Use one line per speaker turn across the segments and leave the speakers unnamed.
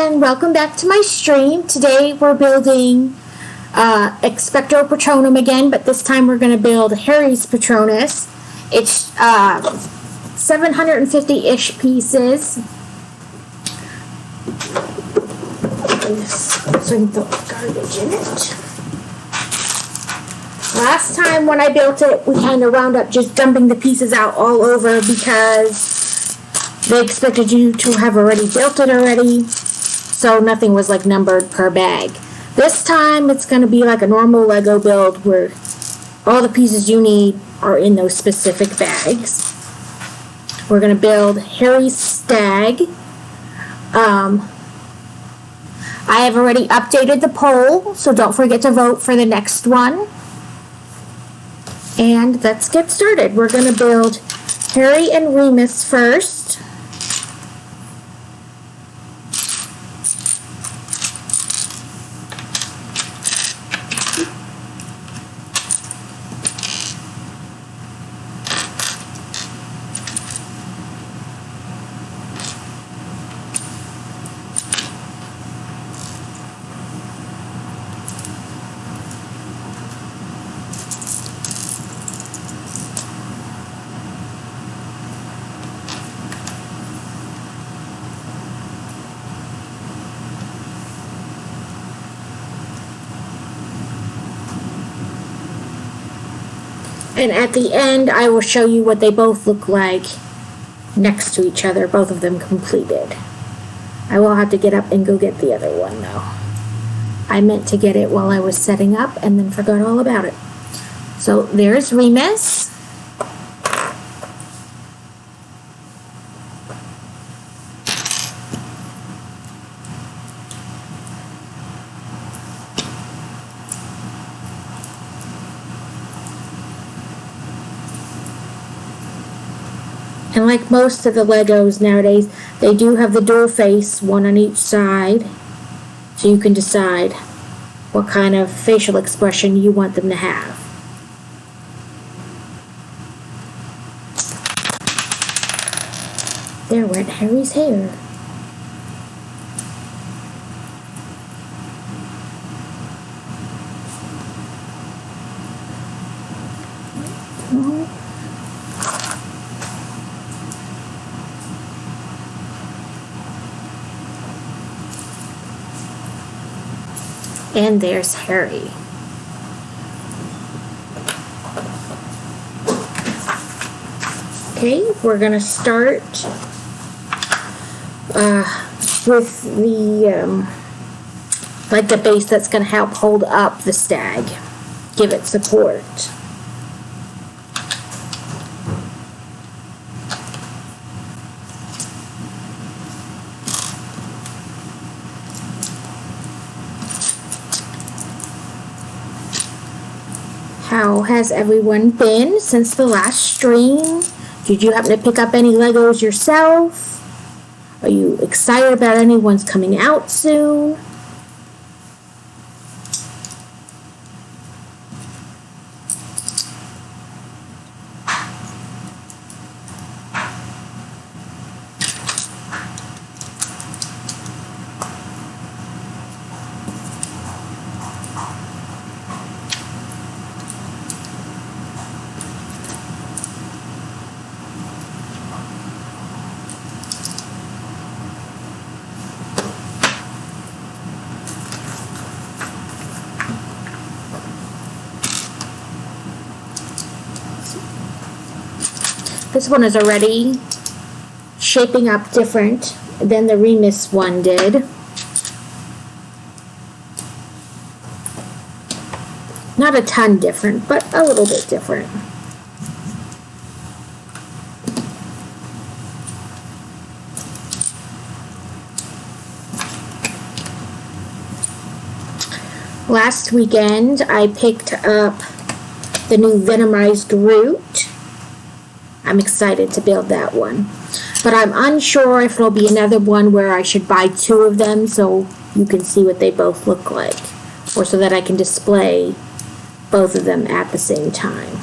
everyone, welcome back to my stream. Today we're building Expecto Patronum again, but this time we're going to build Harry's Patronus. It's 750-ish pieces. So I can throw garbage in it. Last time when I built it, we kind of wound up just dumping the pieces out all over because they expected you to have already built it already, so nothing was like numbered per bag. This time it's going to be like a normal Lego build where all the pieces you need are in those specific bags. We're going to build Harry's Stag. I have already updated the poll, so don't forget to vote for the next one. And let's get started. We're going to build Harry and Remus first. And at the end, I will show you what they both look like next to each other, both of them completed. I will have to get up and go get the other one, though. I meant to get it while I was setting up and then forgot all about it. So there's Remus. And like most of the Legos nowadays, they do have the dual face, one on each side, so you can decide what kind of facial expression you want them to have. There went Harry's hair. And there's Harry. Okay, we're gonna start with the like the base that's gonna help hold up the stag, give it support. How has everyone been since the last stream? Did you happen to pick up any Legos yourself? Are you excited about any ones coming out soon? This one is already shaping up different than the Remus one did. Not a ton different, but a little bit different. Last weekend, I picked up the new Venomized Groot. I'm excited to build that one. But I'm unsure if it'll be another one where I should buy two of them so you can see what they both look like. Or so that I can display both of them at the same time.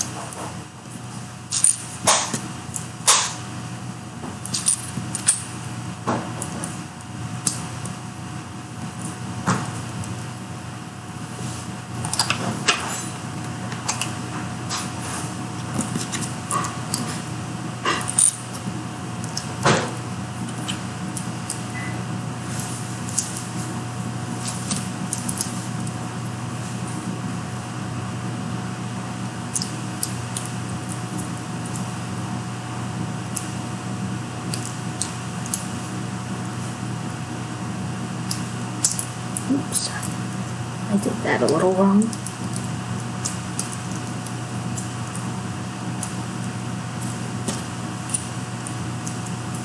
Oops, I did that a little wrong.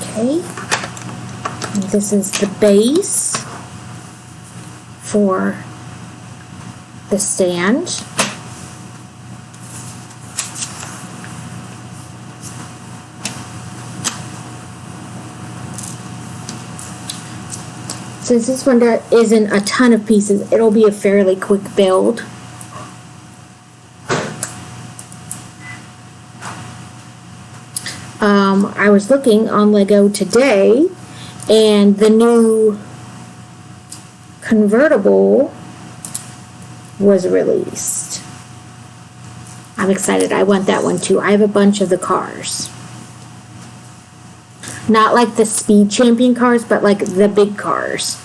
Okay, and this is the base for the stand. Since this one isn't a ton of pieces, it'll be a fairly quick build. I was looking on Lego today, and the new convertible was released. I'm excited. I want that one too. I have a bunch of the cars. Not like the Speed Champion cars, but like the big cars.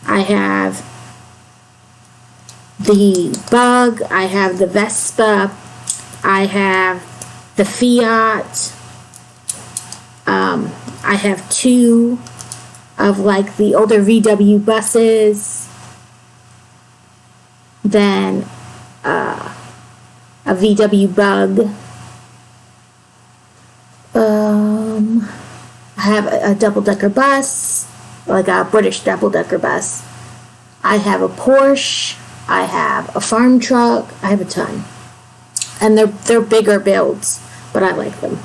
I have the Bug, I have the Vespa, I have the Fiat, I have 2 of like the older VW buses, then a VW Bug, I have a double-decker bus, like a British double-decker bus. I have a Porsche. I have a farm truck. I have a ton. And they're bigger builds, but I like them.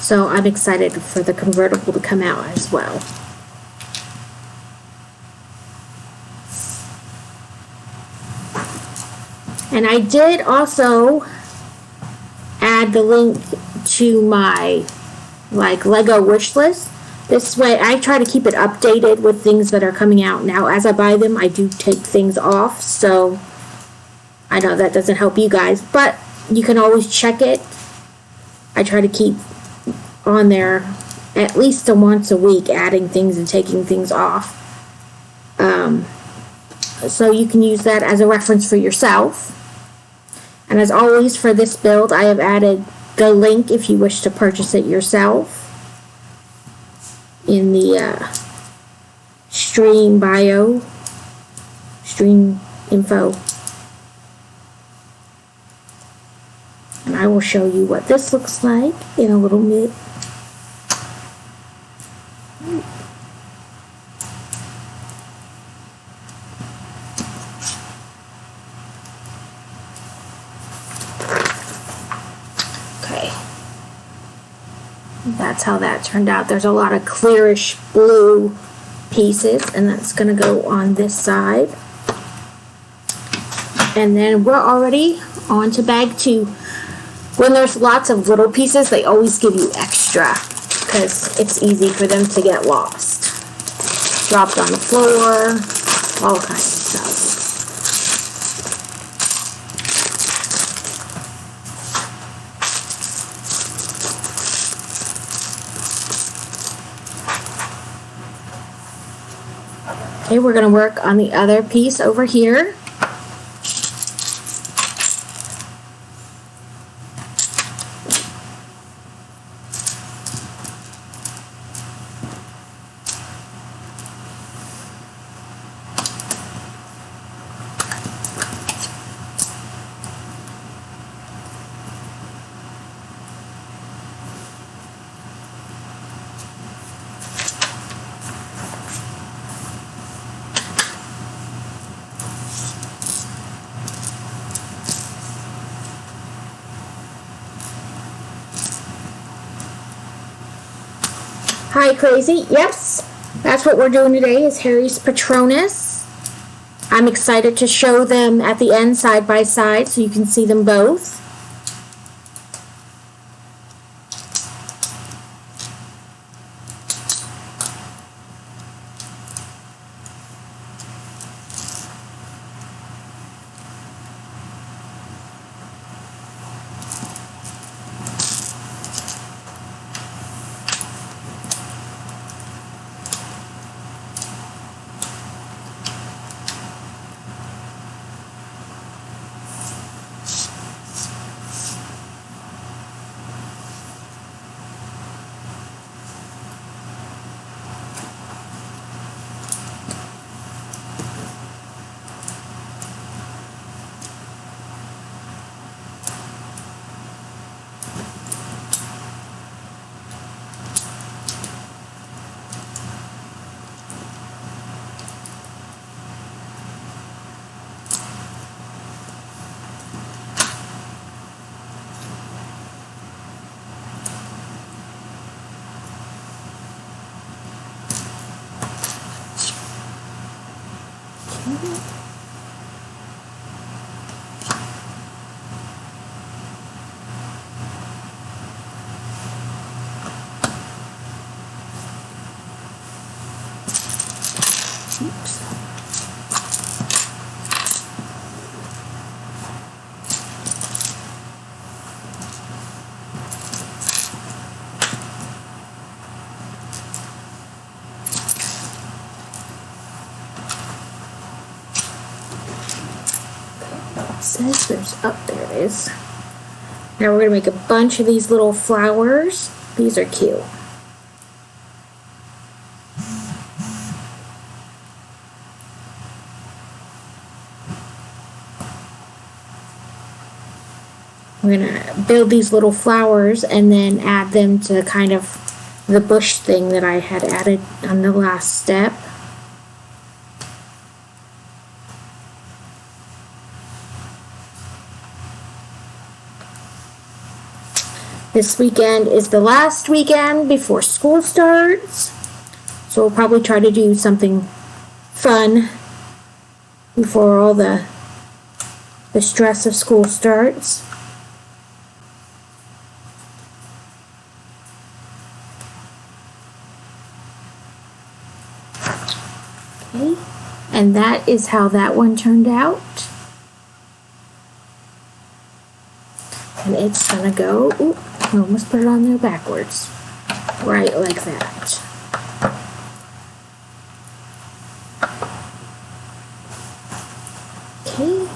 So I'm excited for the convertible to come out as well. And I did also add the link to my Lego wish list. This way I try to keep it updated with things that are coming out now. As I buy them, I do take things off, so I know that doesn't help you guys, but you can always check it. I try to keep on there at least once a week, adding things and taking things off. So you can use that as a reference for yourself. And as always, for this build, I have added the link if you wish to purchase it yourself in the stream bio, stream info. And I will show you what this looks like in a little bit. That's how that turned out. There's a lot of clearish blue pieces, and that's going to go on this side. And then we're already on to bag 2. When there's lots of little pieces, they always give you extra because it's easy for them to get lost. Dropped on the floor, all kinds of stuff. Okay, we're going to work on the other piece over here. Hi, Crazy. Yes, that's what we're doing today is Harry's Patronus. I'm excited to show them at the end side by side so you can see them both. Oops. Says there's up there it is. Now we're gonna make a bunch of these little flowers. These are cute. We're gonna build these little flowers and then add them to kind of the bush thing that I had added on the last step. This weekend is the last weekend before school starts, so we'll probably try to do something fun before all the stress of school starts. Okay, and that is how that one turned out. And it's gonna go, ooh, I almost put it on there backwards. Right like that. Okay.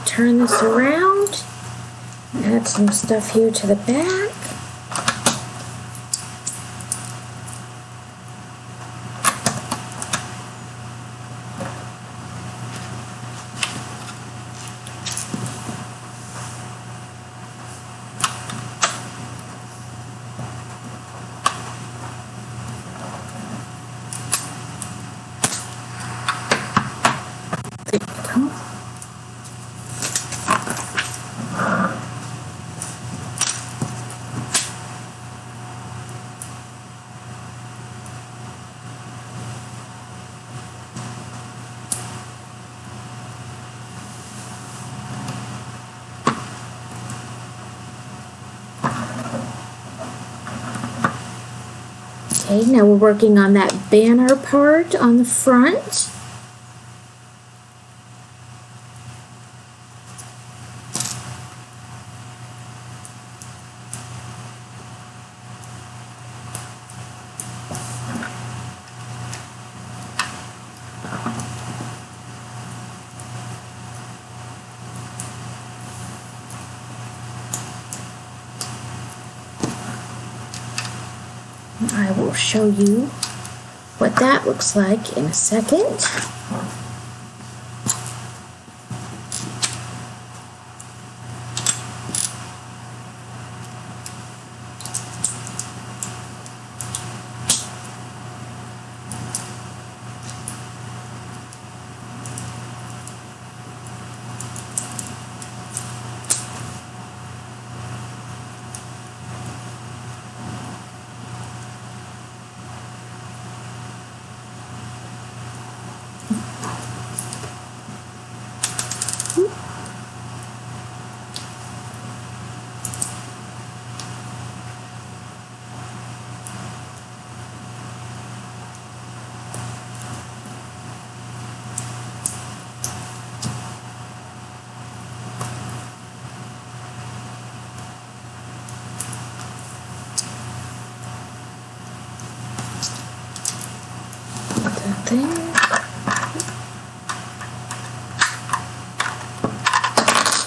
Turn this around, add some stuff here to the back. There you go. Okay, now we're working on that banner part on the front. I will show you what that looks like in a second.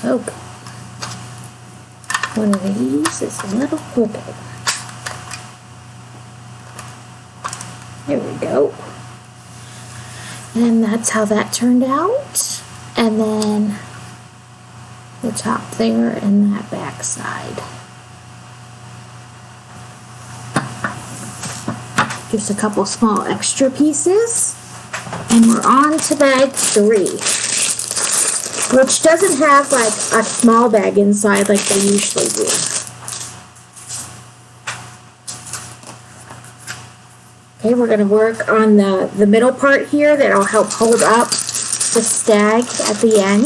Okay. One of these is a little crooked. There we go. And that's how that turned out. And then the top there and that back side. Just a couple small extra pieces. And we're on to bag 3, which doesn't have like a small bag inside like they usually do. Okay, we're going to work on the middle part here that'll help hold up the stag at the end.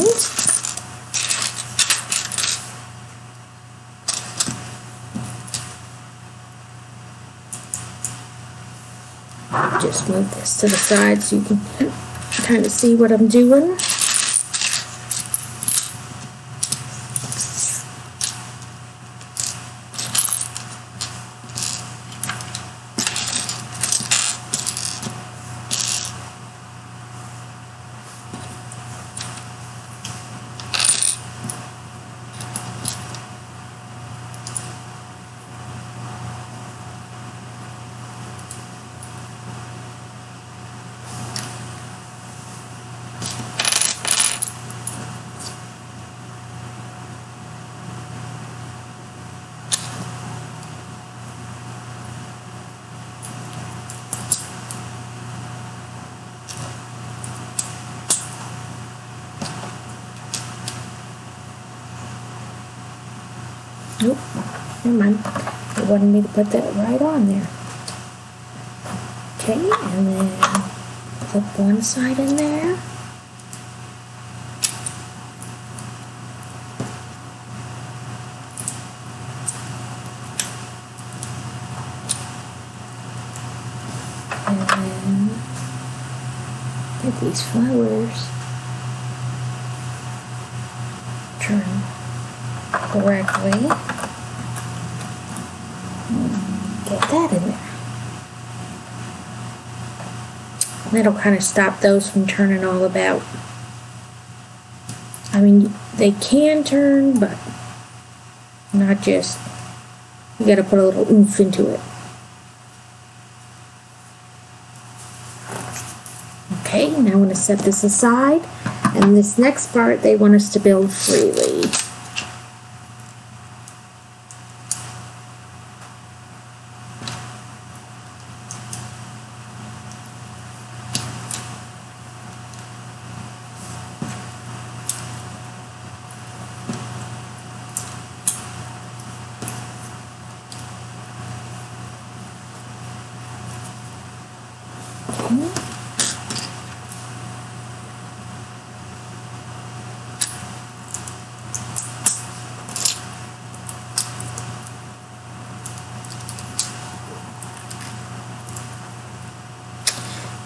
Just move this to the side so you can kind of see what I'm doing. Nope, never mind. They wanted me to put that right on there. Okay, and then clip one side in there. And then get these flowers turned correctly. Get that in there. That'll kind of stop those from turning all about. I mean, they can turn, but not just, you gotta put a little oomph into it. Okay, now I'm going to set this aside, and this next part they want us to build freely.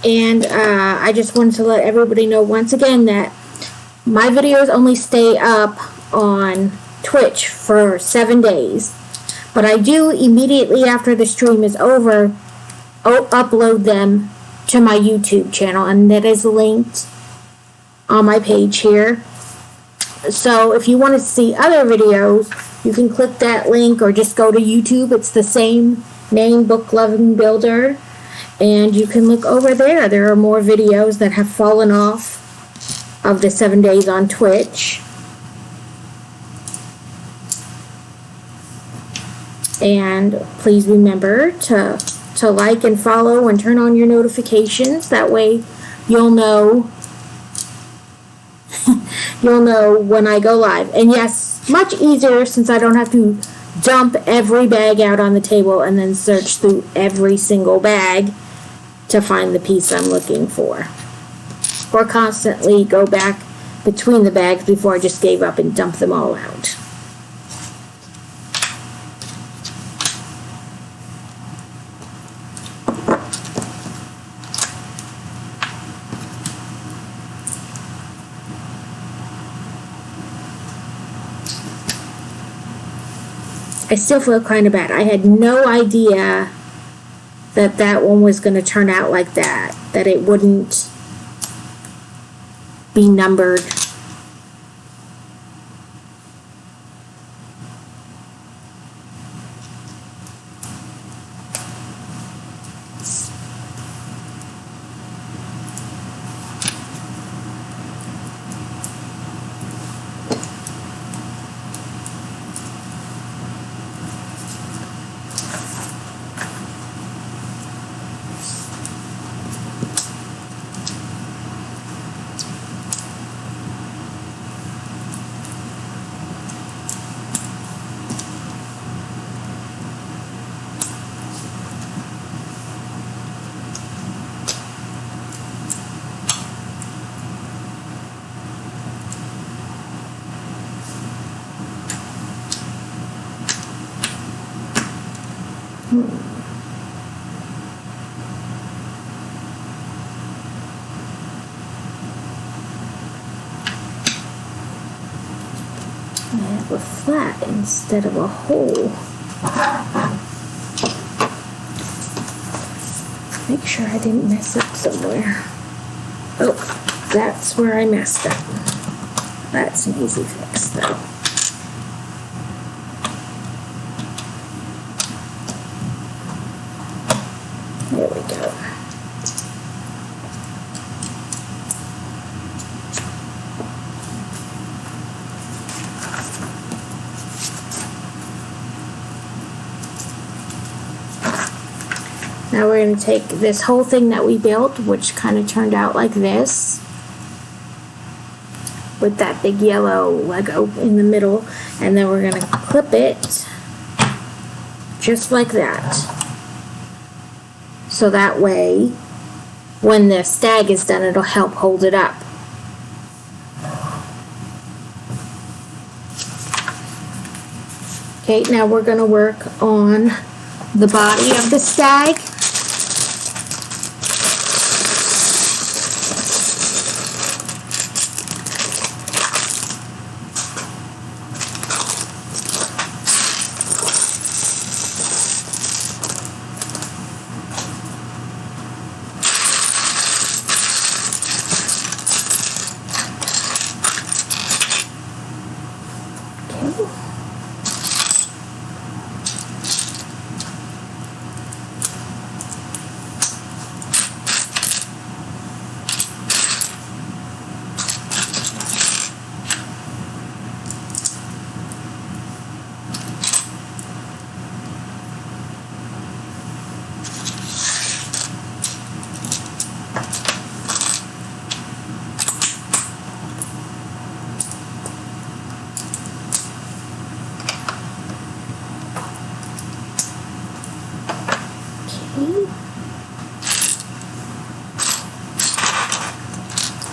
And I just wanted to let everybody know once again that my videos only stay up on Twitch for 7 days. But I do immediately after the stream is over, upload them to my YouTube channel. And that is linked on my page here. So if you want to see other videos, you can click that link or just go to YouTube. It's the same name, Book Loving Builder. And you can look over there. There are more videos that have fallen off of the 7 days on Twitch. And please remember to like and follow and turn on your notifications. That way you'll know you'll know when I go live. And yes, much easier since I don't have to dump every bag out on the table and then search through every single bag to find the piece I'm looking for. Or constantly go back between the bags before I just gave up and dumped them all out. I still feel kind of bad. I had no idea that that one was going to turn out like that. That it wouldn't be numbered I have a flat instead of a hole. Make sure I didn't mess up somewhere. Oh, that's where I messed up. That's an easy fix though. There we go. Now we're going to take this whole thing that we built, which kind of turned out like this, with that big yellow Lego in the middle, and then we're going to clip it just like that. So that way, when the stag is done, it'll help hold it up. Okay, now we're going to work on the body of the stag.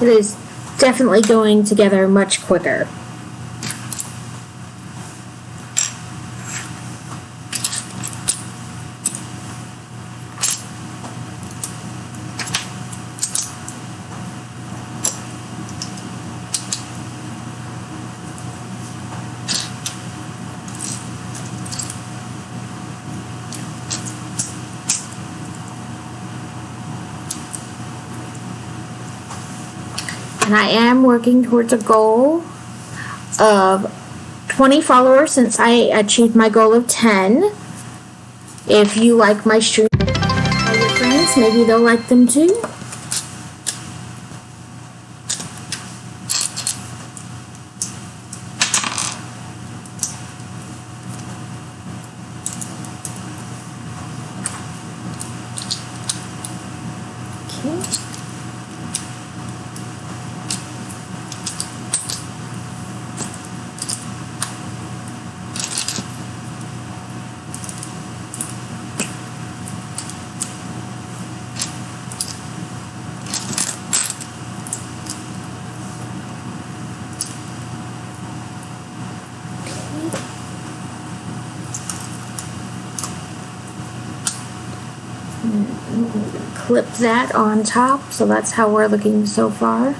It is definitely going together much quicker. And I am working towards a goal of 20 followers since I achieved my goal of 10. If you like my stream, tell your friends, maybe they'll like them too. Okay. Clip that on top, so that's how we're looking so far.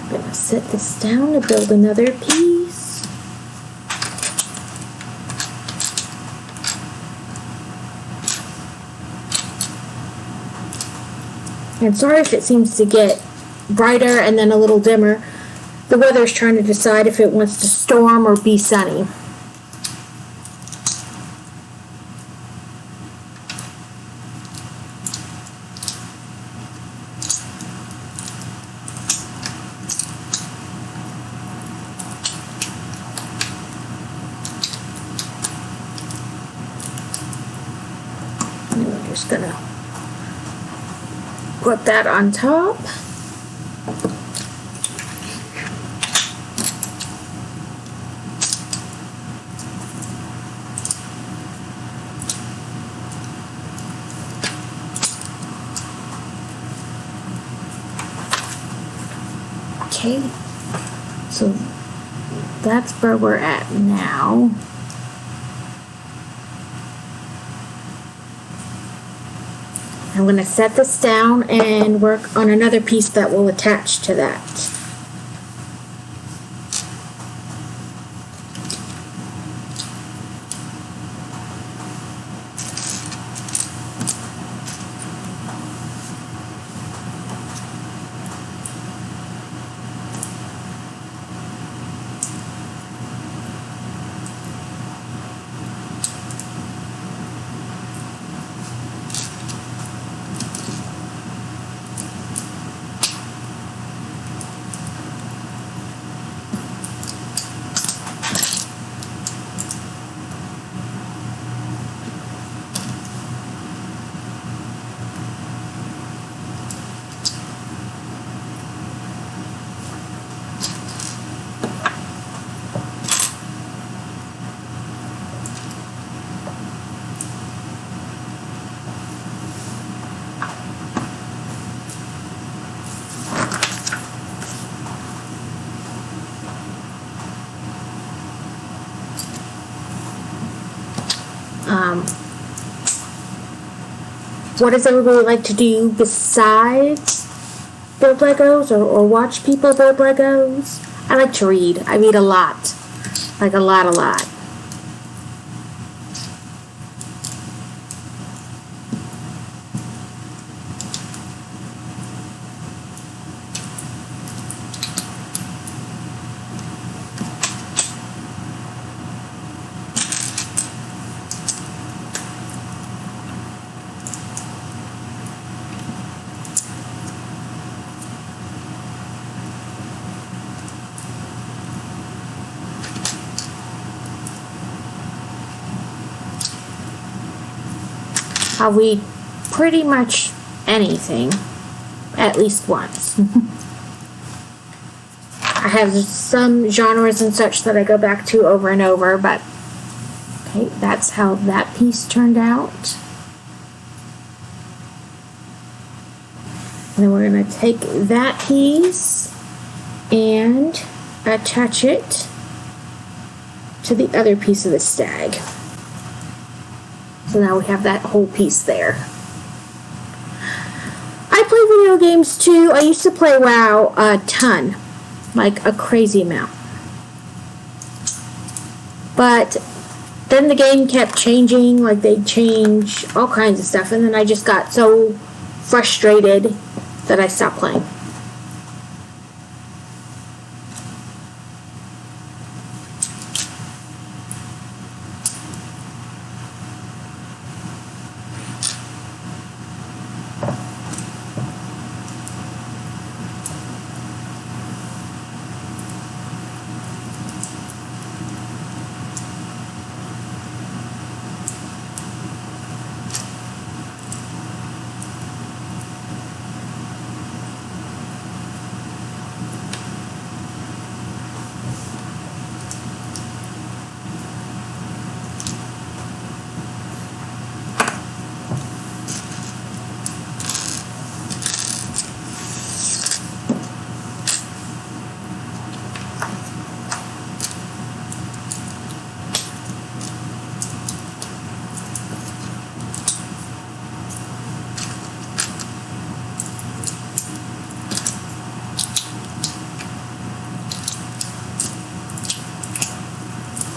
I'm gonna set this down to build another piece. And sorry if it seems to get brighter and then a little dimmer. The weather's trying to decide if it wants to storm or be sunny. And we're just gonna put that on top. Okay, so that's where we're at now. I'm going to set this down and work on another piece that will attach to that. What does everybody like to do besides build Legos or watch people build Legos? I like to read. I read a lot. Like a lot. I read pretty much anything at least once. I have some genres and such that I go back to over and over, but okay, that's how that piece turned out. And then we're going to take that piece and attach it to the other piece of the stag. So now we have that whole piece there. I play video games too. I used to play WoW a ton, like a crazy amount. But then the game kept changing, like they'd change all kinds of stuff, and then I just got so frustrated that I stopped playing.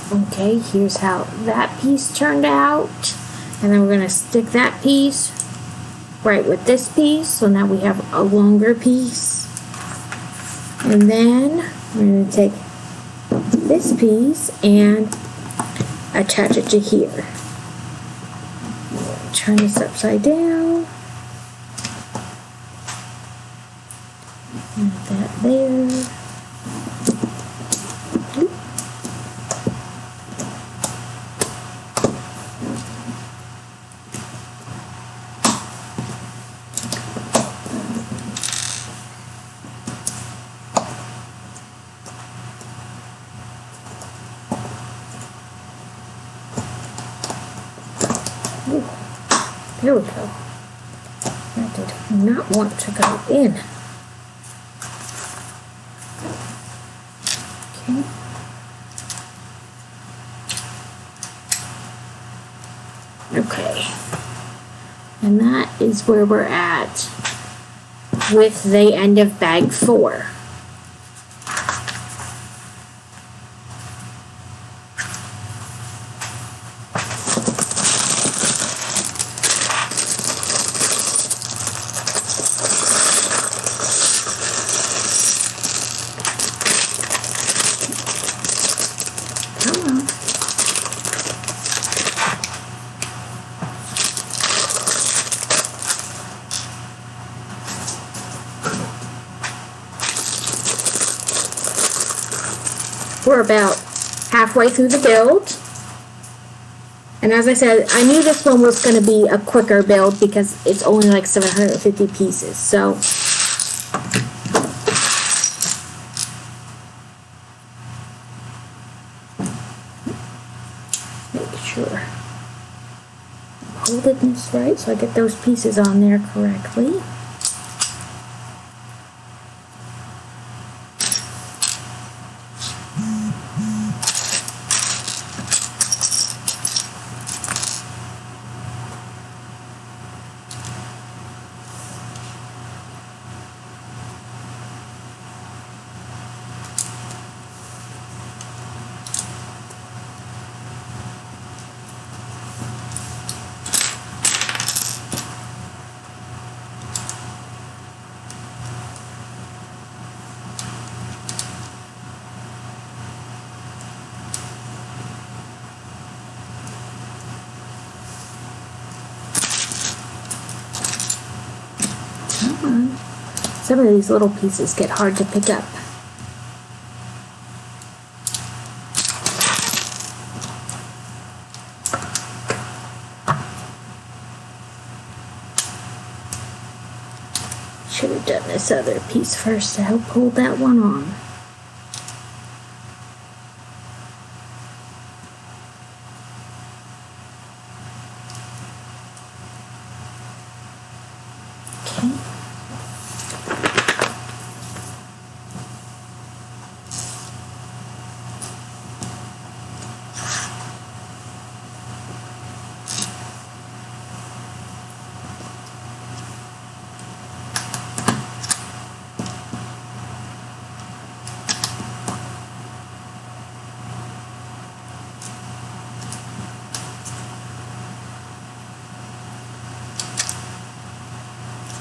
Okay, here's how that piece turned out. And then we're going to stick that piece right with this piece. So now we have a longer piece. And then we're going to take this piece and attach it to here. Turn this upside down. Put that there. There we go. That did not want to go in. is where we're at with the end of bag 4. We're about halfway through the build. And as I said, I knew this one was going to be a quicker build because it's only like 750 pieces. So make sure I'm holding this right so I get those pieces on there correctly. Some of these little pieces get hard to pick up. Should have done this other piece first to help hold that one on.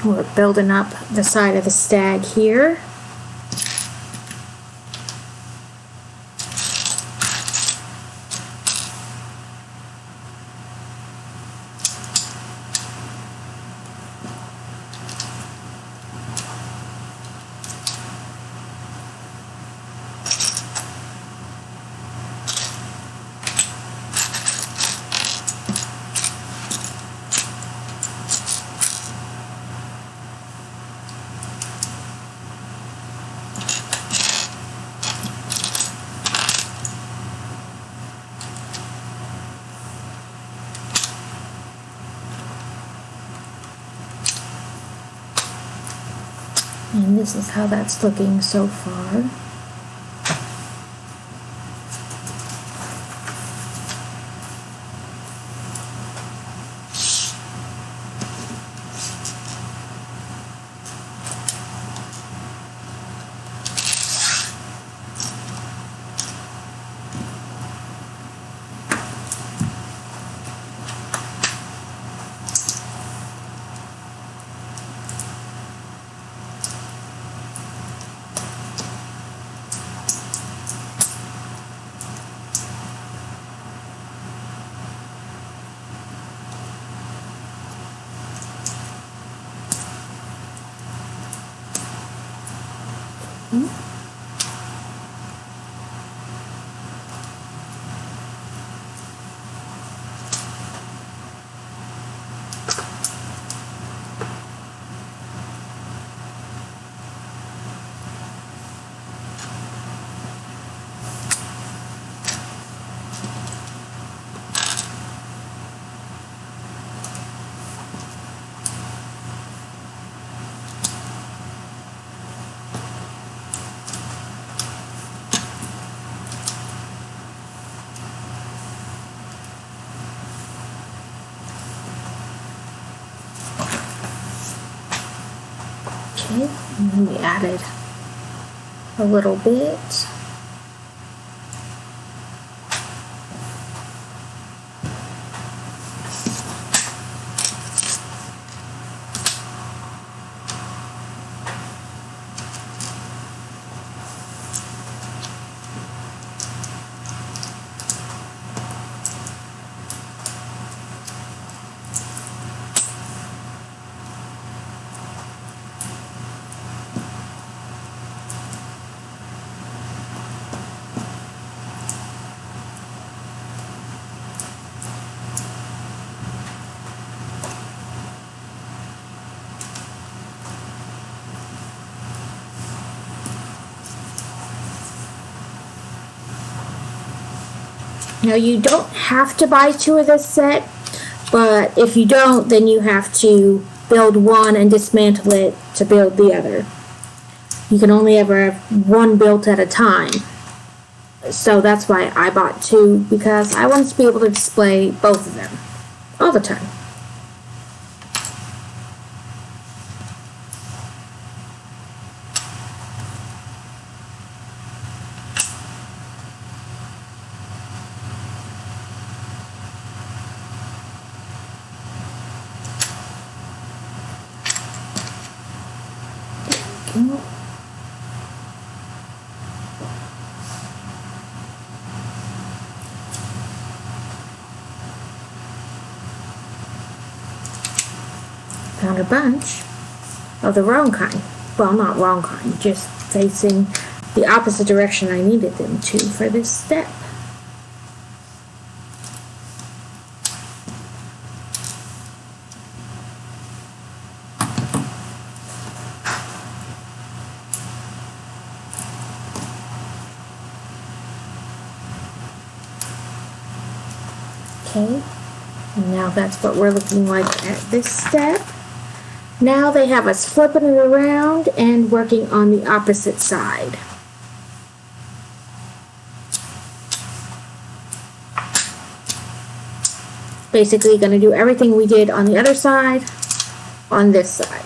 We're building up the side of the stag here. And this is how that's looking so far. Okay, and then we added a little bit. Now you don't have to buy 2 of this set, but if you don't, then you have to build one and dismantle it to build the other. You can only ever have one built at a time. So that's why I bought 2, because I wanted to be able to display both of them all the time. Found a bunch of the wrong kind. Well, not wrong kind, just facing the opposite direction I needed them to for this step. Okay, and now that's what we're looking like at this step. Now they have us flipping it around and working on the opposite side. Basically going to do everything we did on the other side on this side.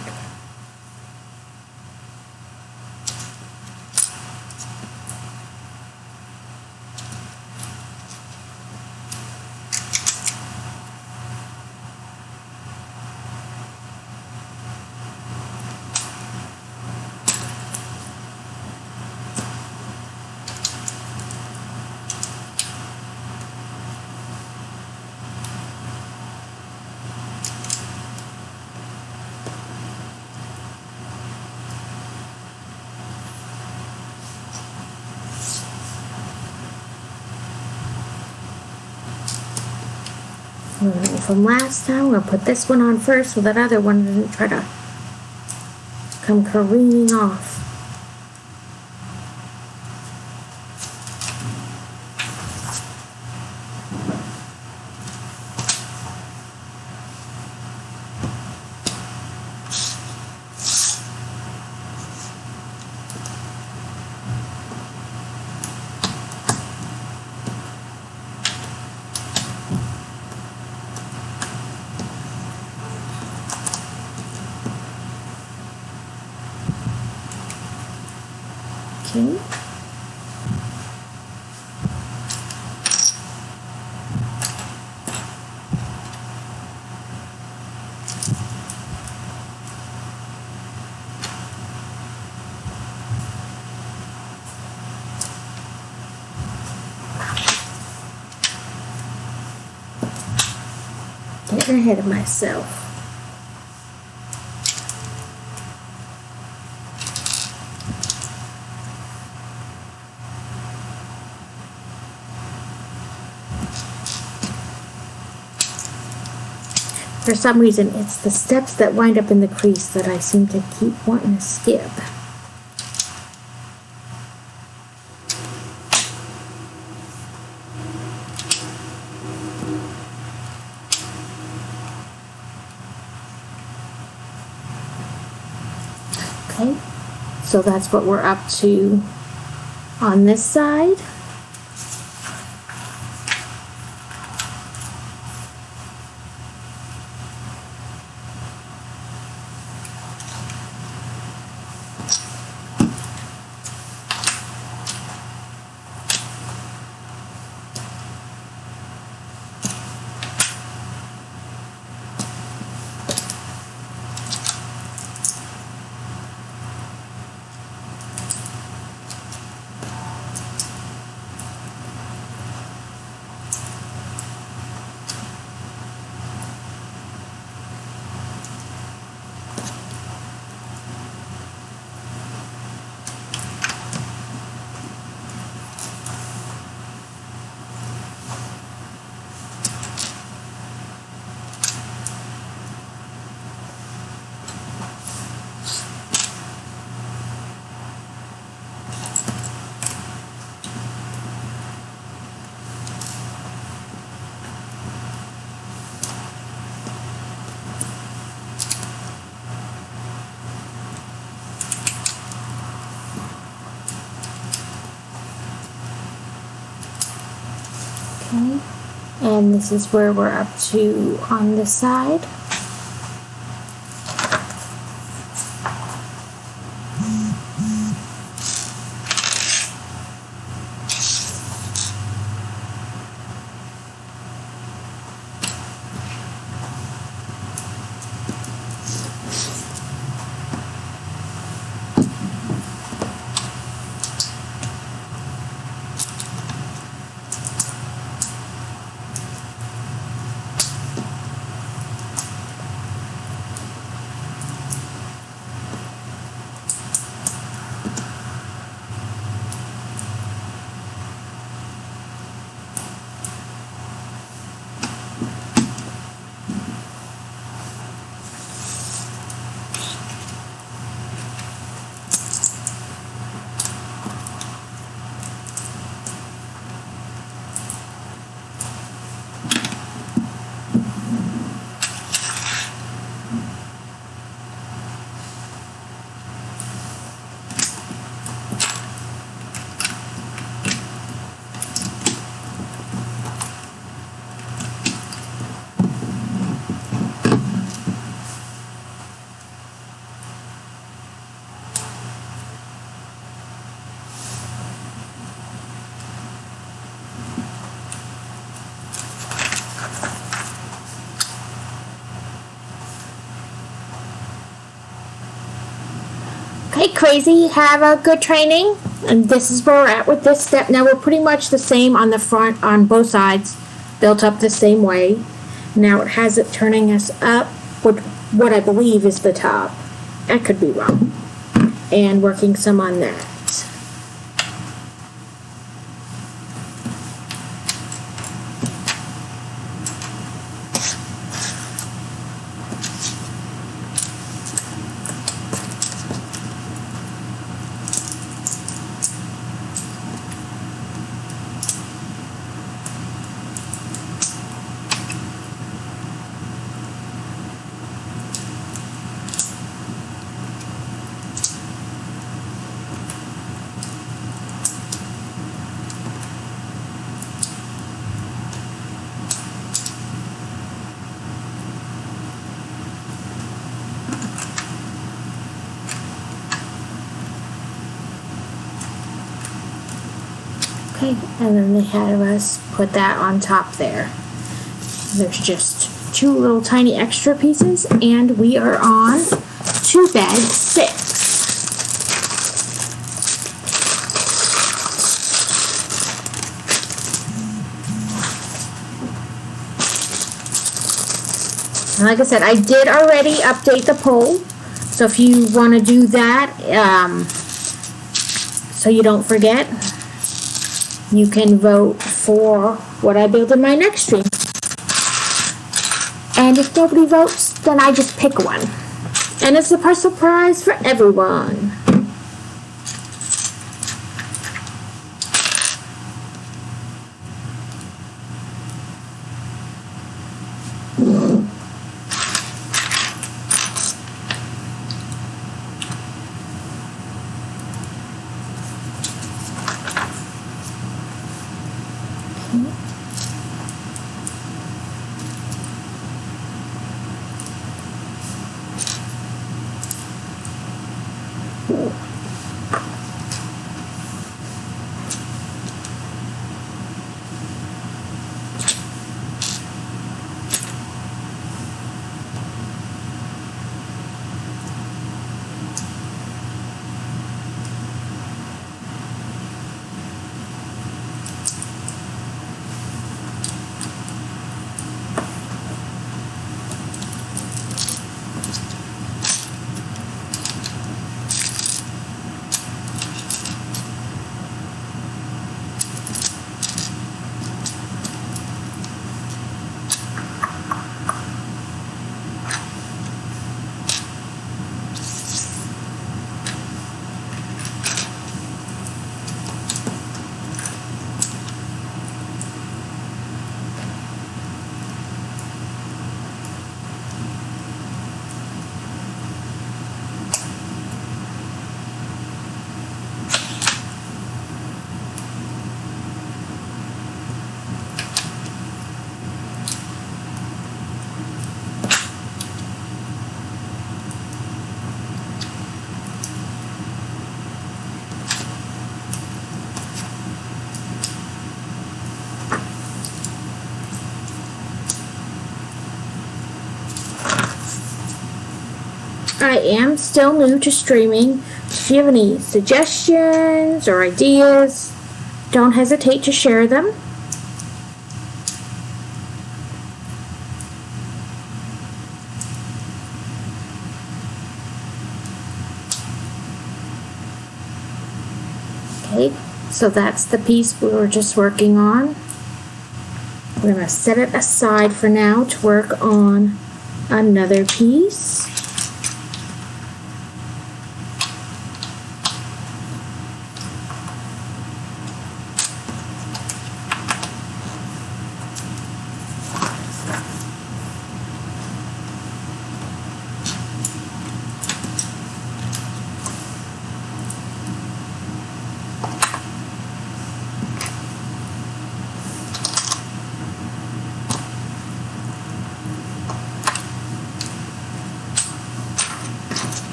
From last time, we're going to put this one on first so that other one doesn't try to come careening off. Okay. Getting ahead of myself. For some reason, it's the steps that wind up in the crease that I seem to keep wanting to skip. Okay, so that's what we're up to on this side. And this is where we're up to on this side. Okay, crazy, have a good training. And this is where we're at with this step. Now we're pretty much the same on the front, on both sides, built up the same way. Now it has it turning us up, what I believe is the top. I could be wrong. And working some on that. Okay, and then they have us put that on top there. There's just 2 little tiny extra pieces, and we are on to bed 6. And like I said, I did already update the poll, so if you want to do that, so you don't forget, you can vote for what I build in my next stream. And if nobody votes, then I just pick one. And it's a surprise for everyone. am still new to streaming. If you have any suggestions or ideas, don't hesitate to share them. Okay, so that's the piece we were just working on. We're going to set it aside for now to work on another piece.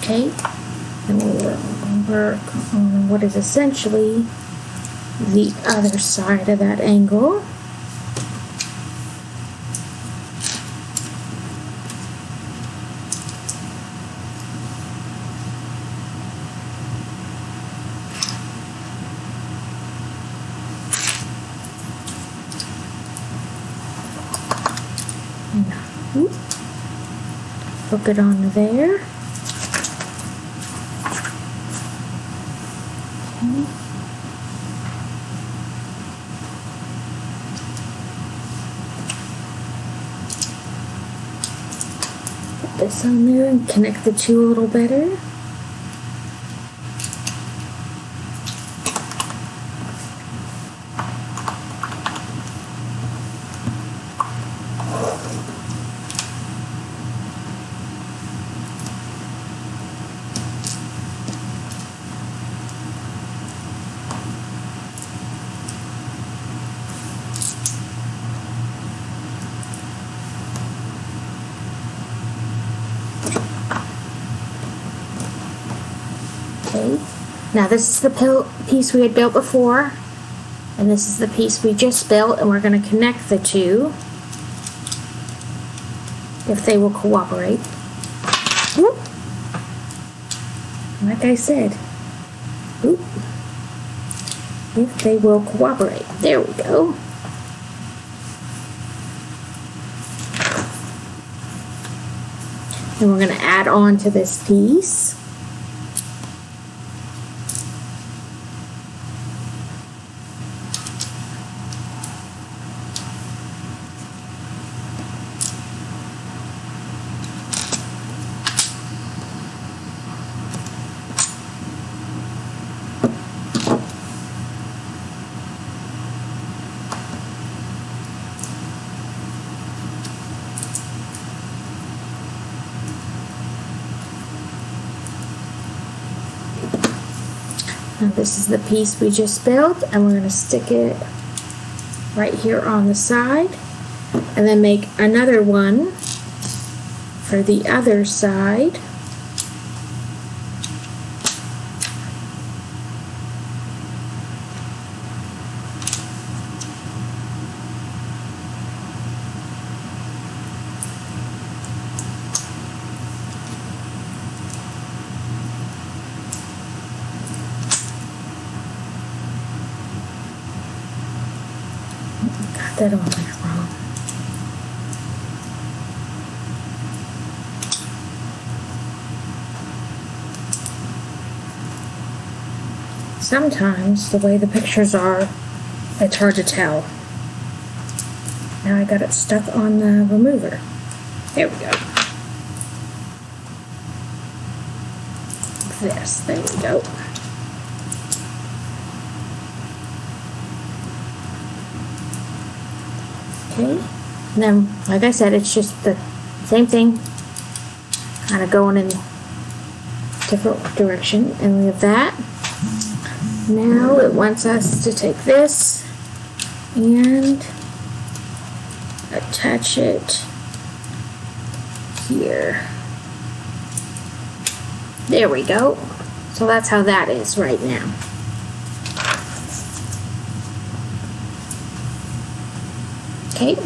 Okay, and we'll work on what is essentially the other side of that angle. And hook it onto there. Put this on there and connect the two a little better. Okay, now this is the piece we had built before, and this is the piece we just built, and we're going to connect the two if they will cooperate. Whoop. Like I said, whoop. If they will cooperate. There we go. And we're going to add on to this piece. Now this is the piece we just built, and we're going to stick it right here on the side, and then make another one for the other side. That on there wrong. Sometimes the way the pictures are, it's hard to tell. Now I got it stuck on the remover. There we go. There we go. Okay, and then, like I said, it's just the same thing, kind of going in different direction, and we have that. Now it wants us to take this and attach it here. There we go. So that's how that is right now. Okay,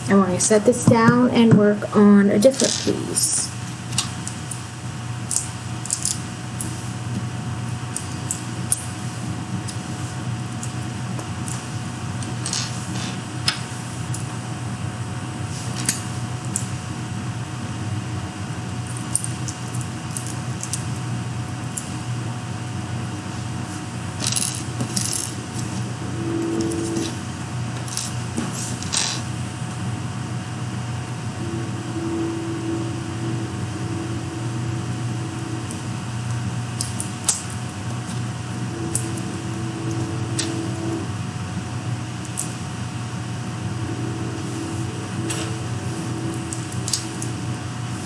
I want to set this down and work on a different piece.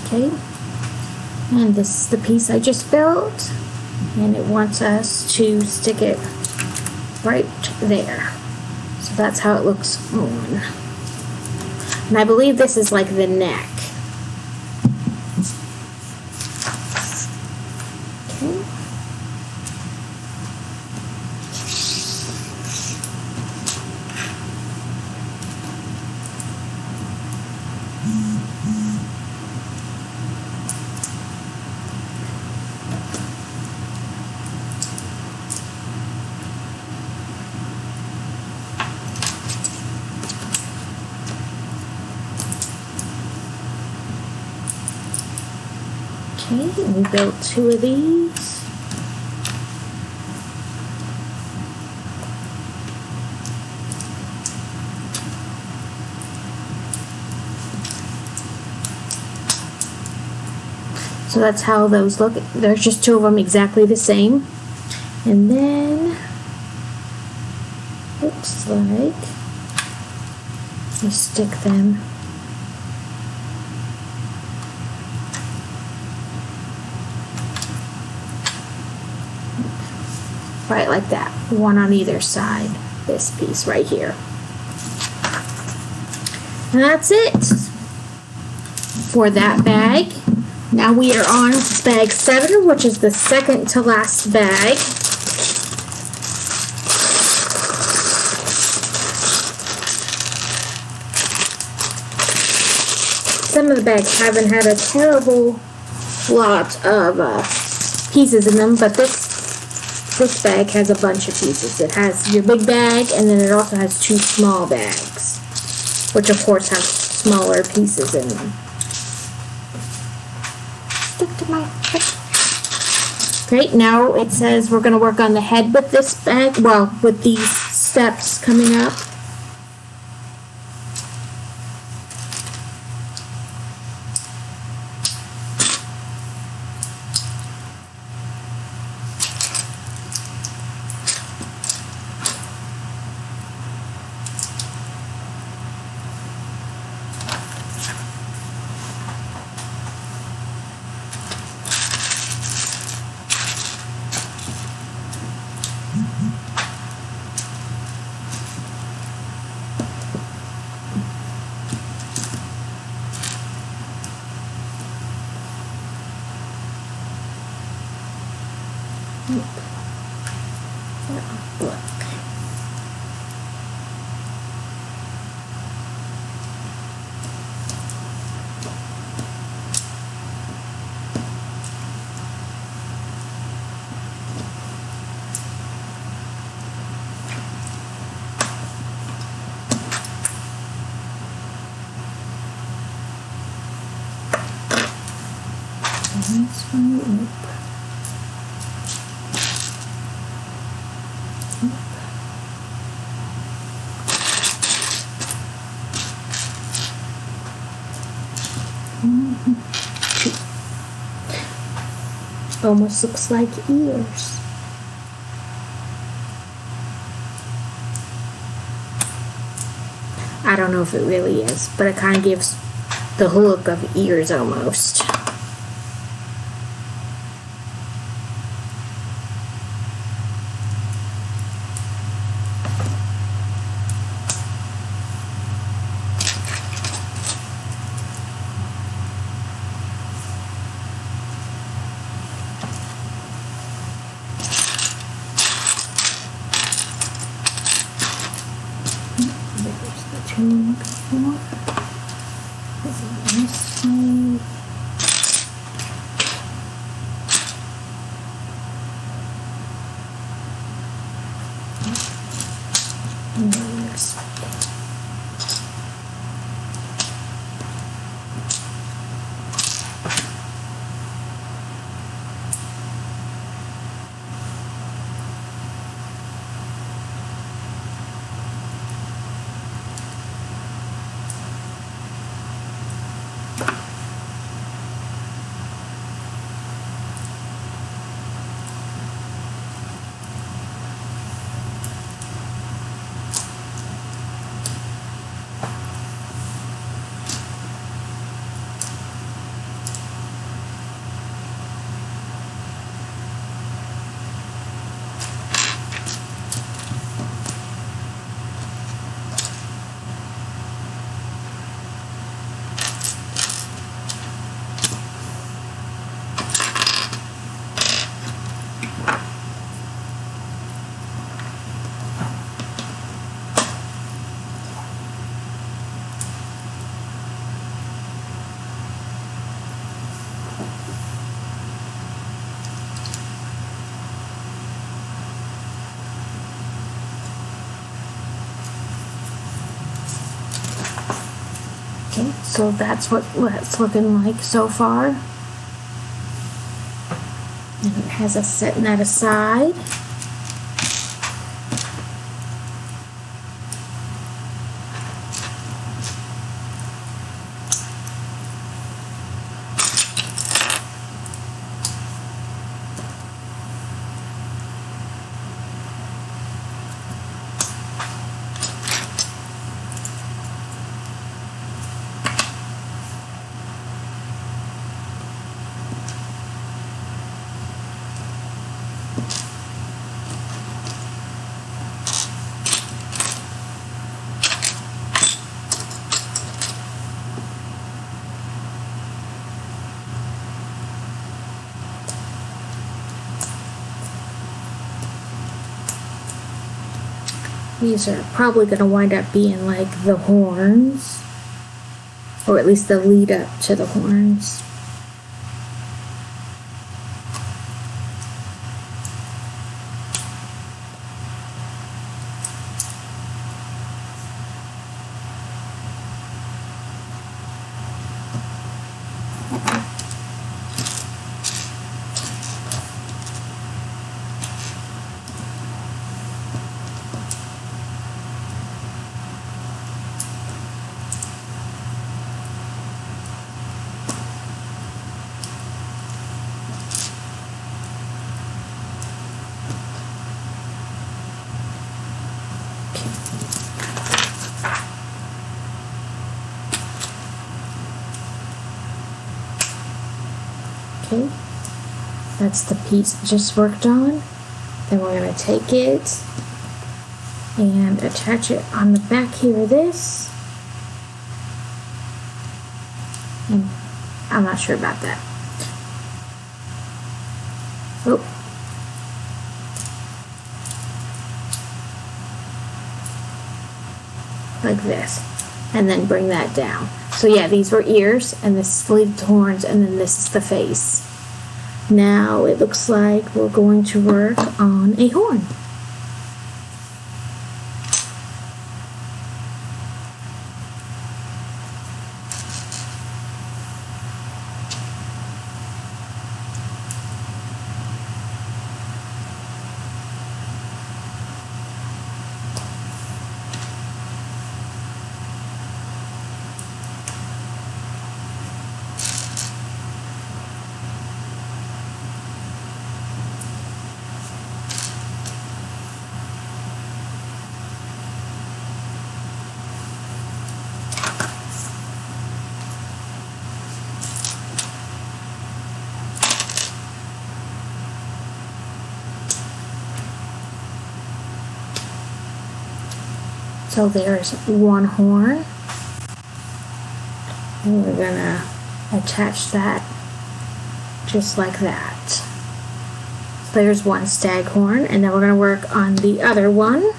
Okay, and this is the piece I just built, and it wants us to stick it right there. So that's how it looks on. And I believe this is like the neck. Okay. Okay, we built 2 of these. So that's how those look. There's just 2 of them exactly the same. And then, looks like, we stick them right like that, one on either side, this piece right here. And that's it for that bag. Now we are on bag 7, which is the second to last bag. Some of the bags haven't had a terrible lot of pieces in them, but this bag has a bunch of pieces. It has your big bag, and then it also has 2 small bags, which of course have smaller pieces in them. Stick to my head. Great, now it says we're going to work on the head with this bag, well, with these steps coming up. Almost looks like ears. I don't know if it really is, but it kind of gives the look of ears almost. I'm looking for. This way. And then this way. Okay, so that's what it's looking like so far. And it has us setting that aside. These are probably going to wind up being like the horns, or at least the lead up to the horns. Okay, that's the piece just worked on. Then we're going to take it and attach it on the back here of this. And I'm not sure about that. Oh. Like this. And then bring that down. So yeah, these were ears, and this is the lead horns, and then this is the face. Now it looks like we're going to work on a horn. So there's one horn, and we're gonna attach that just like that. So there's one stag horn, and then we're gonna work on the other one.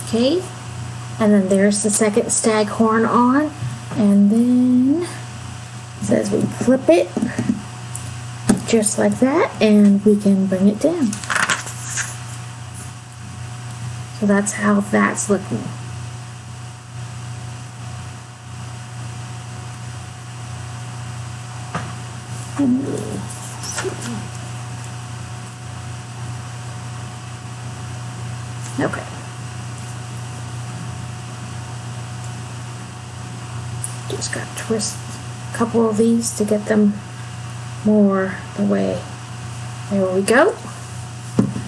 Okay, and then there's the second staghorn on, and then it says we flip it just like that, and we can bring it down. So that's how that's looking. Okay. Just got to twist a couple of these to get them more the way. There we go.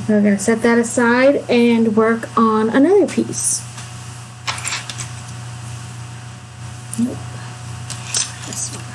We're going to set that aside and work on another piece. Nope. This one.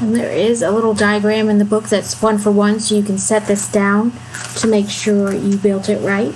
And there is a little diagram in the book that's 1 for 1, so you can set this down to make sure you built it right.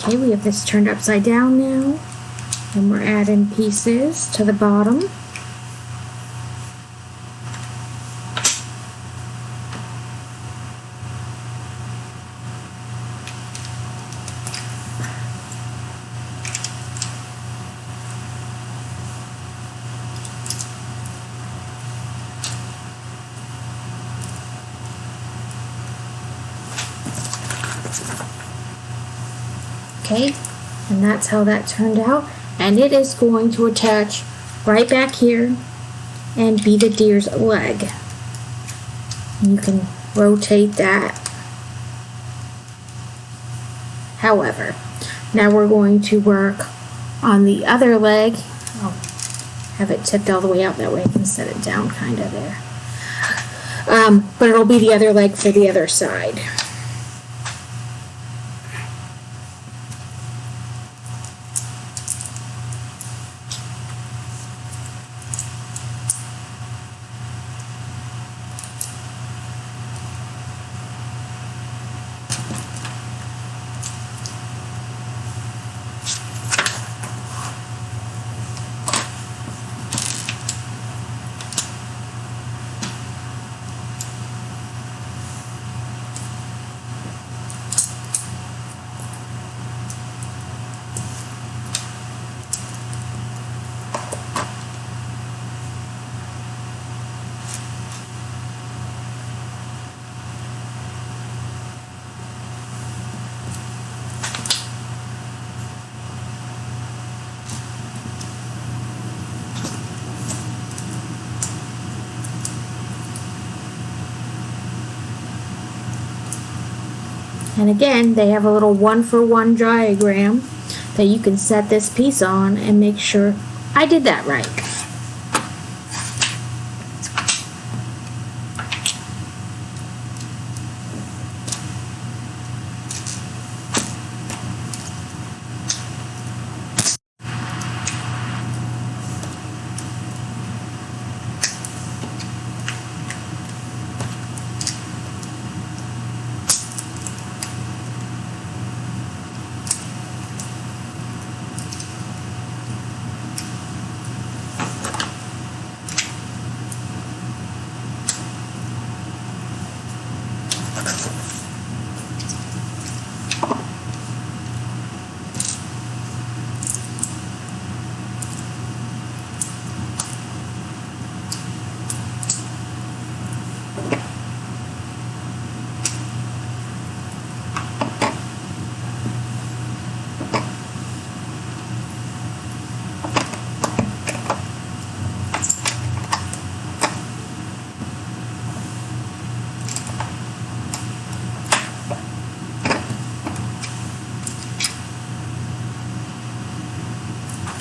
Okay, we have this turned upside down now, and we're adding pieces to the bottom. Okay, and that's how that turned out, and it is going to attach right back here and be the deer's leg. You can rotate that. However, now we're going to work on the other leg. I'll have it tipped all the way out, that way I can set it down kind of there. But it'll be the other leg for the other side. And again, they have a little 1-for-1 diagram that you can set this piece on and make sure I did that right.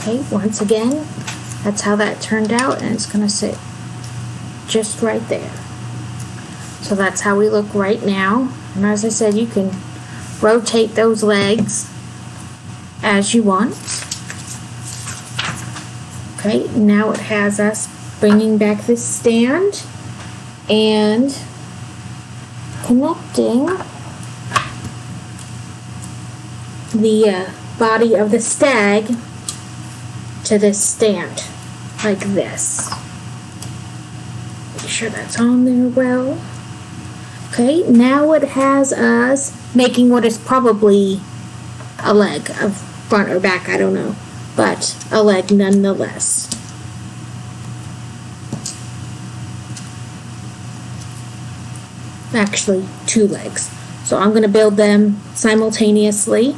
Okay, once again, that's how that turned out, and it's going to sit just right there. So that's how we look right now. And as I said, you can rotate those legs as you want. Okay, now it has us bringing back this stand and connecting the body of the stag to this stand, like this. Make sure that's on there well. Okay, now it has us making what is probably a leg of front or back, I don't know, but a leg nonetheless. Actually, 2 legs. So I'm going to build them simultaneously.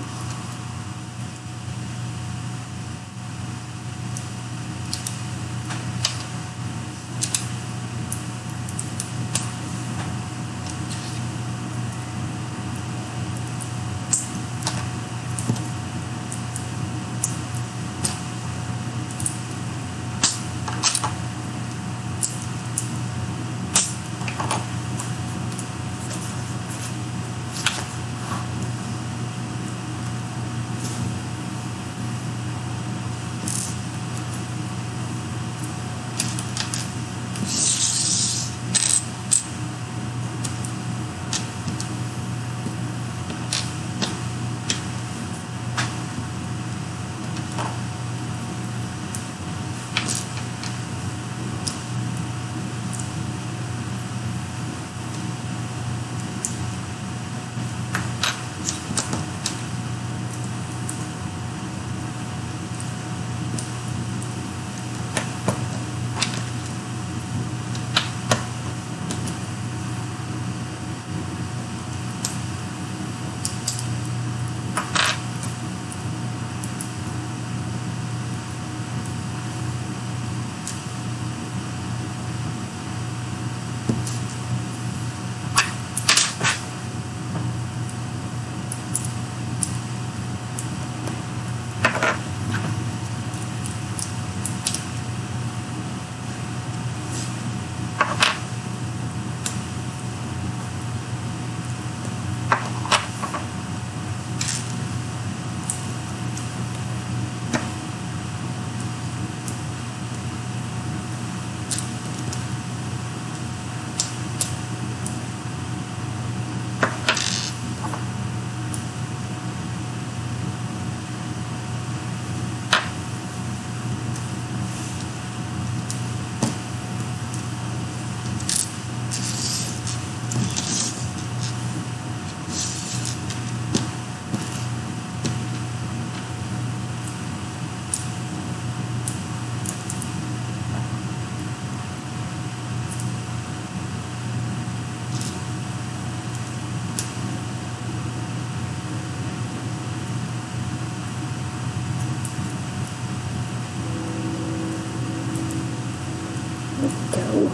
Go.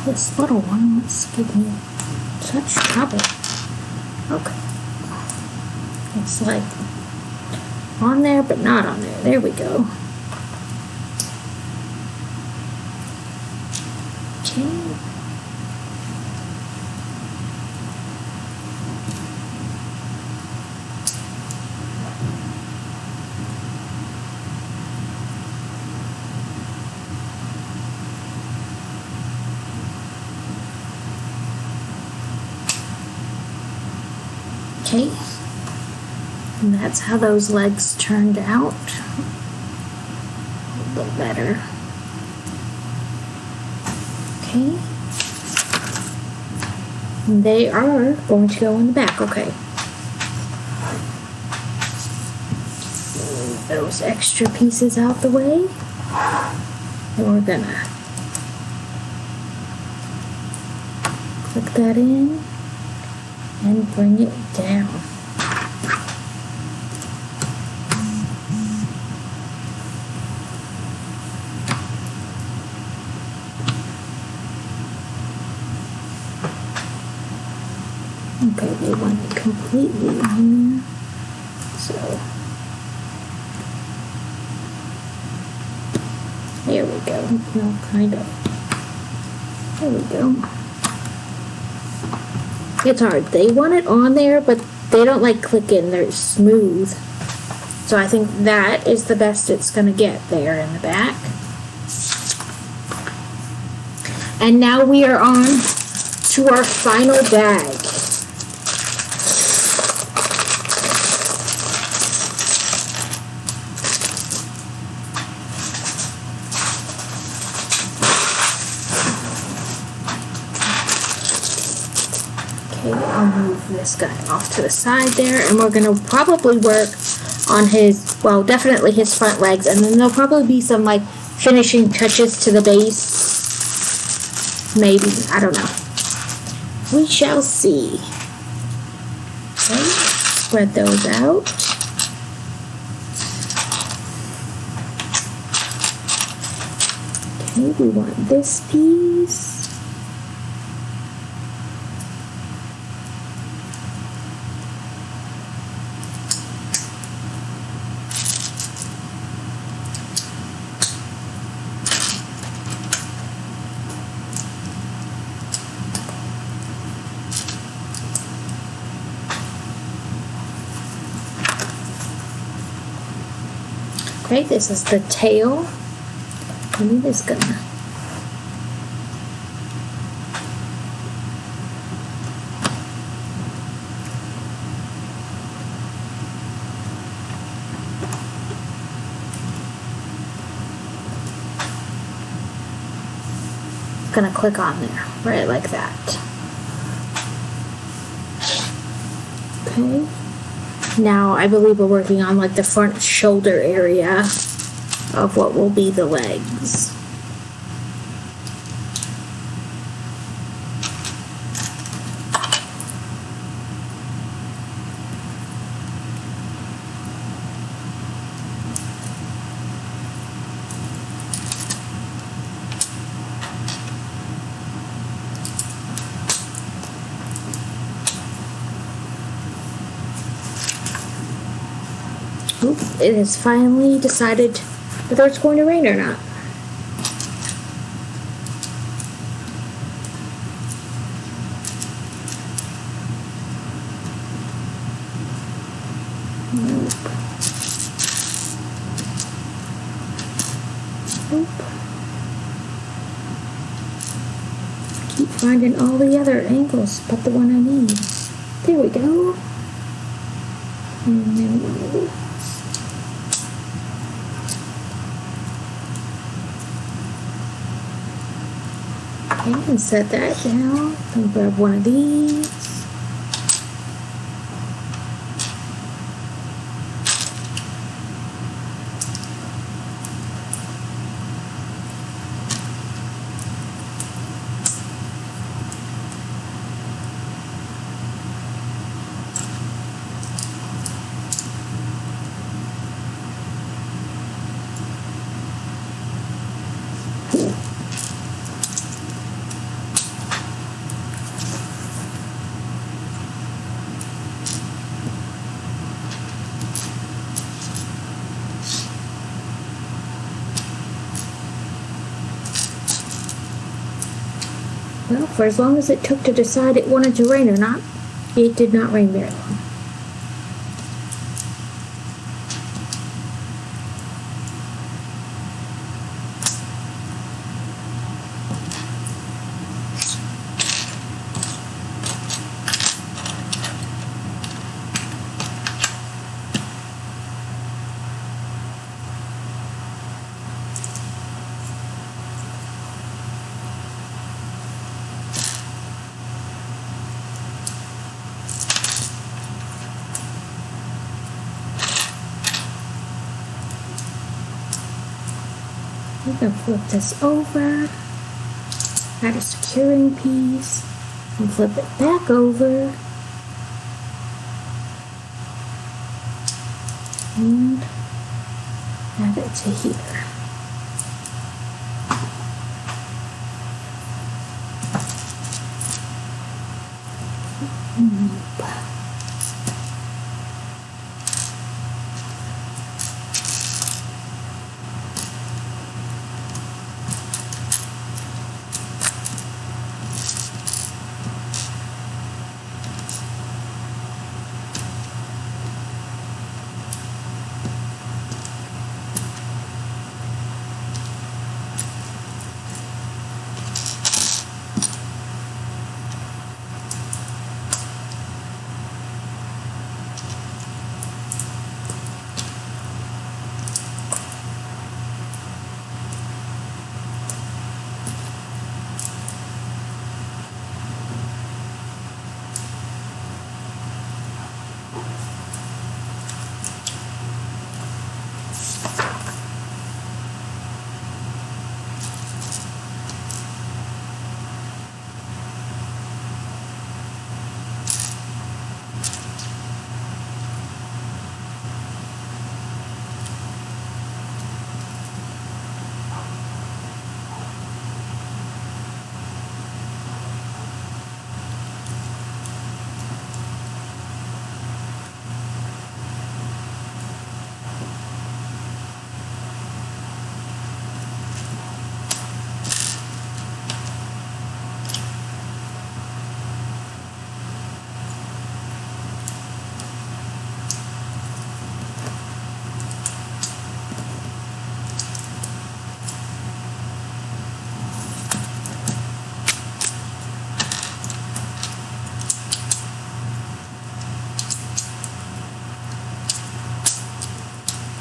This little one was giving me such trouble. Okay. It's like on there, but not on there. There we go. Okay. Okay, and that's how those legs turned out. A little better. Okay, and they are going to go in the back. Okay, move those extra pieces out the way, and we're gonna click that in and bring it down. Okay, they want it completely on there. So, there we go. No, kind of. There we go. It's hard. They want it on there, but they don't like click in. They're smooth. So I think that is the best it's going to get there in the back. And now we are on to our final bag. I'll move this guy off to the side there, and we're going to probably work on his, well, definitely his front legs, and then there'll probably be some, like, finishing touches to the base. Maybe. I don't know. We shall see. Okay, spread those out. Okay, we want this piece. Okay, this is the tail. I'm just gonna click on there, right like that. Okay. Now, I believe we're working on like the front shoulder area of what will be the legs. It has finally decided whether it's going to rain or not. Nope. Keep finding all the other angles but the one I need. There we go. And then we'll and set that down and grab one of these. Well, for as long as it took to decide it wanted to rain or not, it did not rain very long. We can flip this over, add a securing piece, and flip it back over, and add it to here.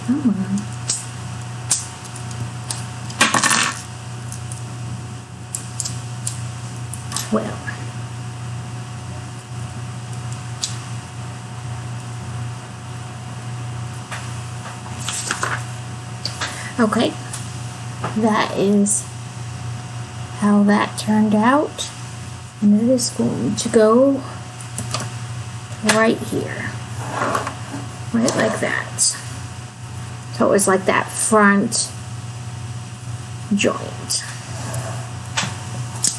Come on. Well. Okay. That is how that turned out. And it is going to go right here. Right like that. So it was like that front joint.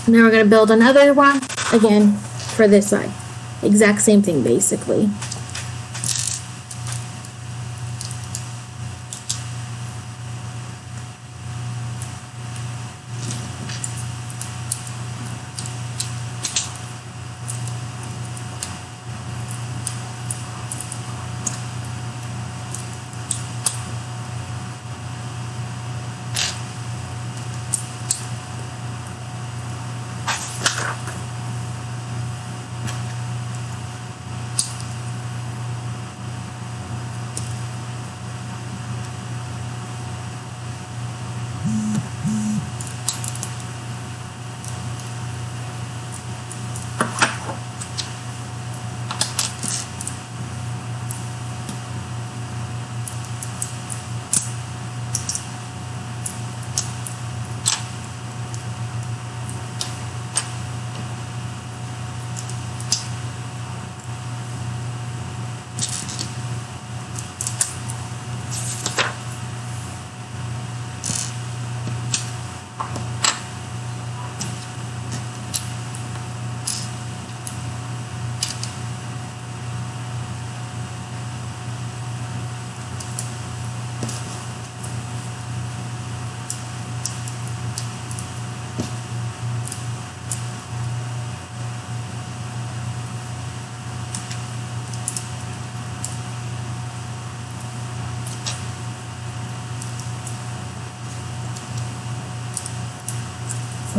Now we're going to build another one, again, for this side. Exact same thing, basically.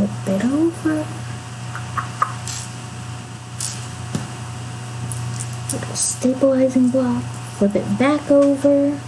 flip it over. Little stabilizing block, flip it back over.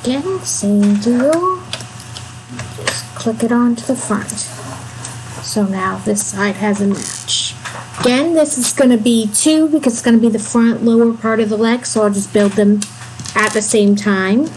Again, same deal. Just click it onto the front. So now this side has a match. Again, this is going to be 2 because it's going to be the front lower part of the leg, so I'll just build them at the same time.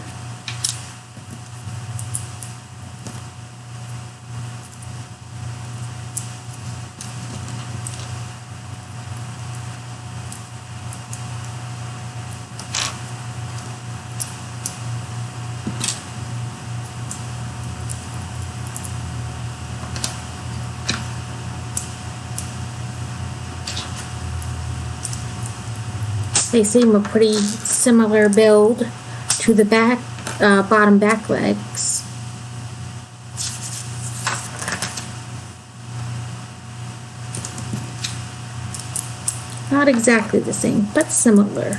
They seem a pretty similar build to the back, bottom back legs. Not exactly the same, but similar.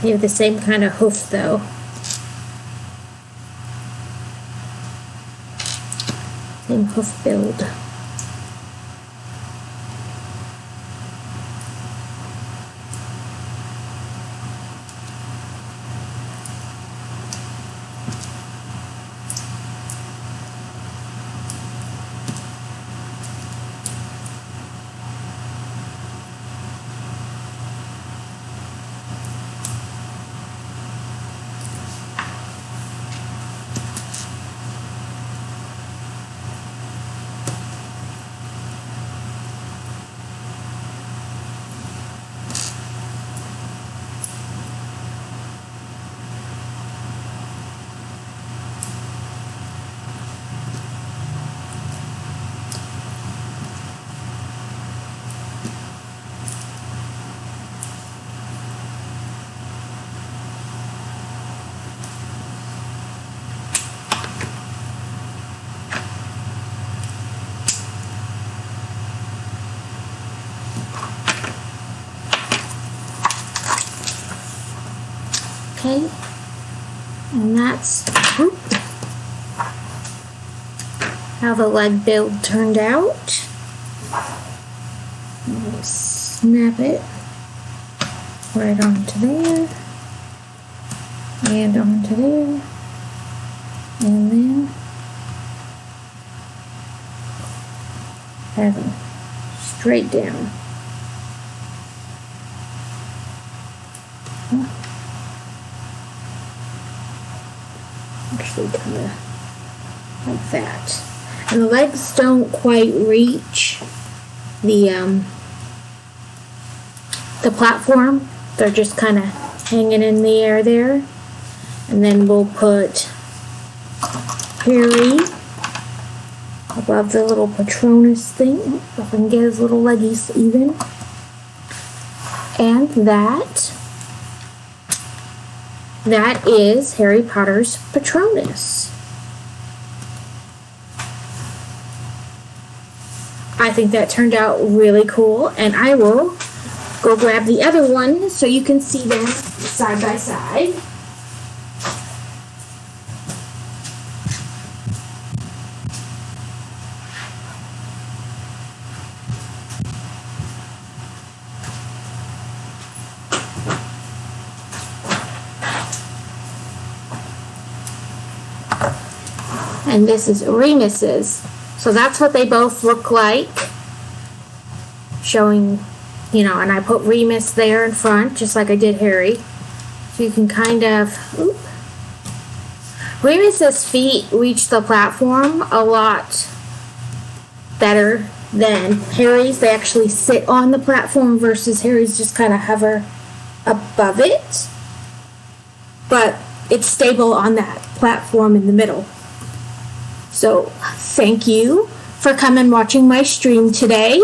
They have the same kind of hoof though. Same hoof build. Okay, and that's, how the leg build turned out. We'll snap it right onto there, and onto there, and then have them straight down. Actually, kind of like that. And the legs don't quite reach the platform. They're just kind of hanging in the air there. And then we'll put Harry above the little Patronus thing. If I can get his little leggies even. And that is Harry Potter's Patronus. I think that turned out really cool, and I will go grab the other one so you can see them side by side. And this is Remus's. So that's what they both look like. Showing, you know, and I put Remus there in front, just like I did Harry. So you can kind of, Remus's feet reach the platform a lot better than Harry's. They actually sit on the platform versus Harry's just kind of hover above it. But it's stable on that platform in the middle. So thank you for coming and watching my stream today.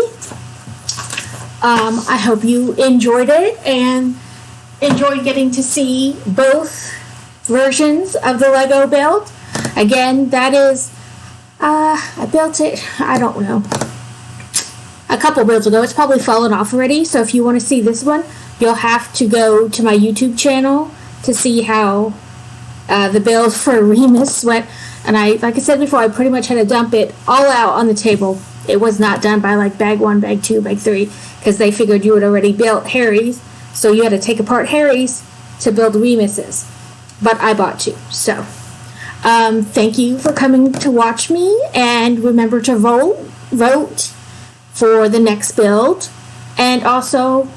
I hope you enjoyed it and enjoyed getting to see both versions of the Lego build. Again, that is, I built it, I don't know, a couple builds ago. It's probably fallen off already, so if you want to see this one, you'll have to go to my YouTube channel to see how the build for Remus went. And like I said before, I pretty much had to dump it all out on the table. It was not done by like bag 1, bag 2, bag 3, because they figured you had already built Harry's, so you had to take apart Harry's to build Remus's. But I bought 2, so thank you for coming to watch me, and remember to vote for the next build, and also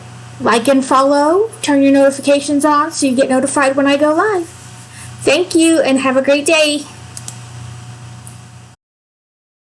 like and follow, turn your notifications on so you get notified when I go live. Thank you, and have a great day.